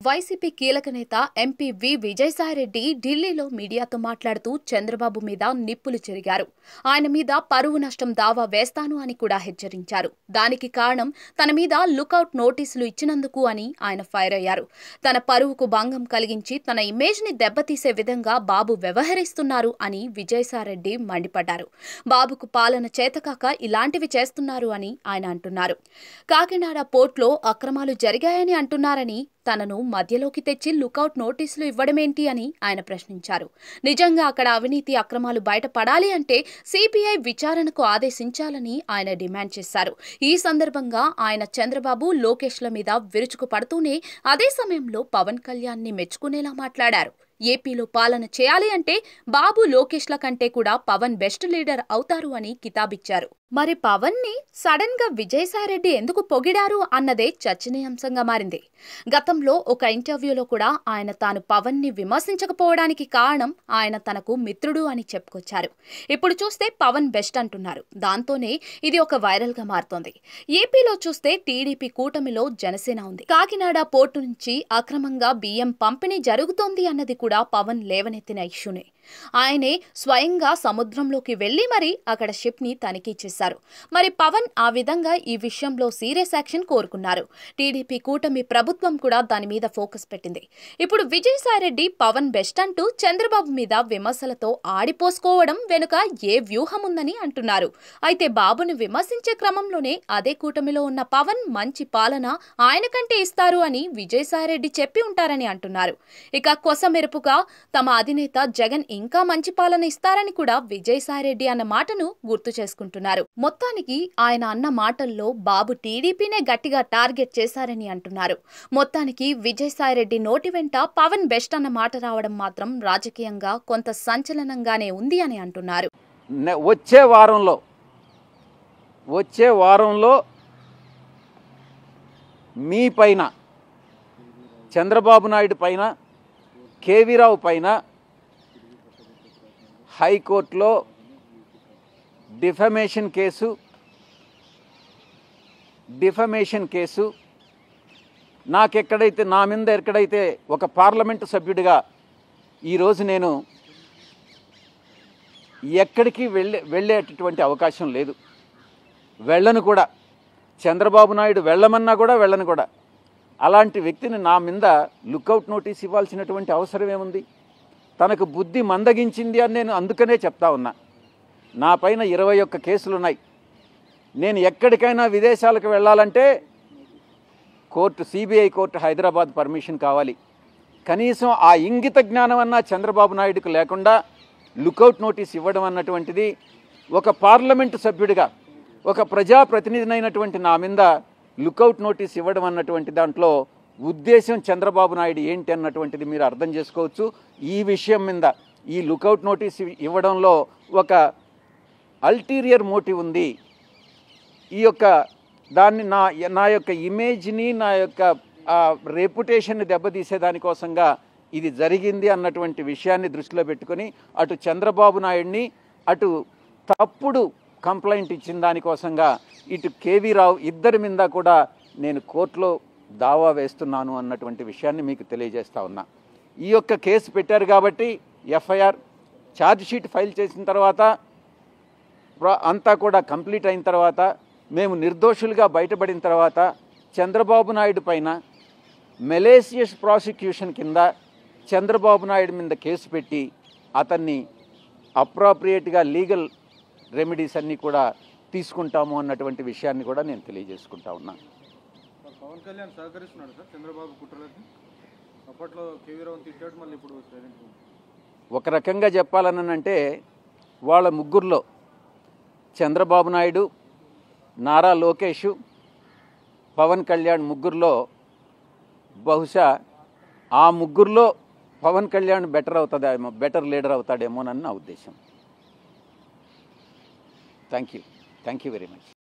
YCP కీలక నేత MP Vijayasai Reddy ఢిల్లీలో మీడియాతో మాట్లాడుతూ చంద్రబాబు మీద నిప్పులు చెరిగారు. ఆయన మీద పరువు నష్టం దావా వేస్తాను అని కూడా హెచ్చరించారు. దానికి కారణం తన మీద లుకౌట్ నోటీసులు ఇచ్చినందుకు అని ఆయన ఫైర్ అయ్యారు. తన పరువుకు భంగం కలిగించి తన ఇమేజ్ ని దెబ్బతీసే విధంగా బాబు వ్యవహరిస్తున్నారు అని విజయసాయిరెడ్డి మండిపడ్డారు. బాబుకు పాలన చేతకాక ఇలాంటివి చేస్తున్నారు అని ఆయన అంటున్నారు. కాకినాడ పోర్టులో అక్రమాలు జరిగాయని అంటున్నారని, తనను మధ్యలోకి తెచ్చి లుకౌట్ నోటీసులు ఇవ్వడమేంటి అని ఆయన ప్రశ్నించారు. నిజంగా అక్కడ అవినీతి అక్రమాలు బయటపడాలి అంటే సిబిఐ విచారణకు ఆదేశించాలని ఆయన డిమాండ్ చేశారు. ఈ సందర్భంగా ఆయన చంద్రబాబు, లోకేష్ల మీద విరుచుకు పడుతూనే అదే సమయంలో పవన్ కళ్యాణ్ ని మెచ్చుకునేలా మాట్లాడారు. ఏపీలో పాలన చేయాలి అంటే బాబు, లోకేష్ల కంటే కూడా పవన్ బెస్ట్ లీడర్ అవుతారు అని కితాబిచ్చారు. మరి పవన్ ని సడన్ గా విజయసాయిరెడ్డి ఎందుకు పొగిడారు అన్నదే చర్చనీయాంశంగా మారింది. గతంలో ఒక ఇంటర్వ్యూలో కూడా ఆయన తాను పవన్ ని విమర్శించకపోవడానికి కారణం ఆయన తనకు మిత్రుడు అని చెప్పుకొచ్చారు. ఇప్పుడు చూస్తే పవన్ బెస్ట్ అంటున్నారు. దాంతోనే ఇది ఒక వైరల్ గా మారుతోంది. ఏపీలో చూస్తే టీడీపీ కూటమిలో జనసేన ఉంది. కాకినాడ పోర్టు నుంచి అక్రమంగా బియ్యం పంపిణీ జరుగుతోంది అన్నది కూడా పవన్ లేవనెత్తిన ఇష్యూనే. ఆయనే స్వయంగా సముద్రంలోకి వెళ్లి మరి అక్కడ షిప్ ని తనిఖీ చేశారు. మరి పవన్ ఆ విధంగా ఈ విషయంలో సీరియస్ యాక్షన్ కోరుకున్నారు. టీడీపీ కూటమి ప్రభుత్వం కూడా దాని మీద ఫోకస్ పెట్టింది. ఇప్పుడు విజయసాయిరెడ్డి పవన్ బెస్ట్ అంటూ చంద్రబాబు మీద విమర్శలతో ఆడిపోసుకోవడం వెనుక ఏ వ్యూహం ఉందని అంటున్నారు. అయితే బాబును విమర్శించే క్రమంలోనే అదే కూటమిలో ఉన్న పవన్ మంచి పాలన ఆయన కంటే ఇస్తారు అని విజయసాయిరెడ్డి చెప్పి ఉంటారని అంటున్నారు. ఇక కొసమెరుపుగా తమ అధినేత జగన్ ఇంకా మంచి పాలన ఇస్తారని కూడా విజయసాయిరెడ్డి అన్న మాటను గుర్తు చేసుకుంటున్నారు. మొత్తానికి ఆయన అన్న మాటల్లో బాబు టీడీపీనే గట్టిగా టార్గెట్ చేశారని అంటున్నారు. మొత్తానికి విజయసాయిరెడ్డి నోటి వెంట పవన్ బెస్ట్ అన్న మాట రావడం మాత్రం రాజకీయంగా కొంత సంచలనంగానే ఉంది అని అంటున్నారు. వచ్చే వారంలో మీ పైన, చంద్రబాబు నాయుడు పైన, కేవీరావు పైన హైకోర్టులో డిఫమేషన్ కేసు నా మీద ఎక్కడైతే ఒక పార్లమెంటు సభ్యుడిగా ఈరోజు నేను ఎక్కడికి వెళ్ళేటటువంటి అవకాశం లేదు. వెళ్ళను కూడా. చంద్రబాబు నాయుడు వెళ్ళమన్నా కూడా వెళ్ళను కూడా. అలాంటి వ్యక్తిని నా మీద లుకౌట్ నోటీస్ ఇవ్వాల్సినటువంటి అవసరం ఏముంది? తనకు బుద్ధి మందగించింది అని నేను అందుకనే చెప్తా ఉన్నా. నా పైన 21 కేసులున్నాయి. నేను ఎక్కడికైనా విదేశాలకు వెళ్ళాలంటే సిబిఐ కోర్టు హైదరాబాద్ పర్మిషన్ కావాలి. కనీసం ఆ ఇంగిత జ్ఞానం అన్నా చంద్రబాబు నాయుడుకు లేకుండా లుకౌట్ నోటీస్ ఇవ్వడం అన్నటువంటిది, ఒక పార్లమెంటు సభ్యుడిగా, ఒక ప్రజాప్రతినిధినైనటువంటి నా మీద లుకౌట్ నోటీస్ ఇవ్వడం అన్నటువంటి దాంట్లో ఉద్దేశం చంద్రబాబు నాయుడు ఏంటి అన్నటువంటిది మీరు అర్థం చేసుకోవచ్చు. ఈ విషయం మీద ఈ లుకౌట్ నోటీస్ ఇవ్వడంలో ఒక అల్టీరియర్ మోటివ్ ఉంది. ఈ యొక్క దాన్ని నా యొక్క ఇమేజ్ని, నా యొక్క రెప్యుటేషన్ని దెబ్బతీసేదానికోసంగా ఇది జరిగింది అన్నటువంటి విషయాన్ని దృష్టిలో పెట్టుకొని అటు చంద్రబాబు నాయుడిని, అటు తప్పుడు కంప్లైంట్ ఇచ్చిన దానికోసంగా ఇటు కేవీరావు ఇద్దరి మీద కూడా నేను కోర్టులో దావా వేస్తున్నాను అన్నటువంటి విషయాన్ని మీకు తెలియజేస్తా ఉన్నా. ఈ యొక్క కేసు పెట్టారు కాబట్టి ఎఫ్ఐఆర్ ఛార్జ్షీట్ ఫైల్ చేసిన తర్వాత అంతా కూడా కంప్లీట్ అయిన తర్వాత, మేము నిర్దోషులుగా బయటపడిన తర్వాత చంద్రబాబు నాయుడు పైన మెలేసియస్ ప్రాసిక్యూషన్ కింద చంద్రబాబు నాయుడు మీద కేసు పెట్టి అతన్ని అప్రాప్రియేట్గా లీగల్ రెమెడీస్ అన్నీ కూడా తీసుకుంటాము అన్నటువంటి విషయాన్ని కూడా నేను తెలియజేసుకుంటా ఉన్నా. పవన్ కళ్యాణ్ సహకరిస్తున్నాడు సార్ చంద్రబాబు కుట్రలకి. అప్పట్లో కేవీరావుని తిట్టాడు, మళ్ళీ ఇప్పుడు ఒక రకంగా చెప్పాలనంటే వాళ్ళ ముగ్గురులో చంద్రబాబు నాయుడు, నారా లోకేష్, పవన్ కళ్యాణ్ ముగ్గురులో బహుశా ఆ ముగ్గురులో పవన్ కళ్యాణ్ బెటర్ లీడర్ అవుతాడేమోనని నా ఉద్దేశం. Thank you very much.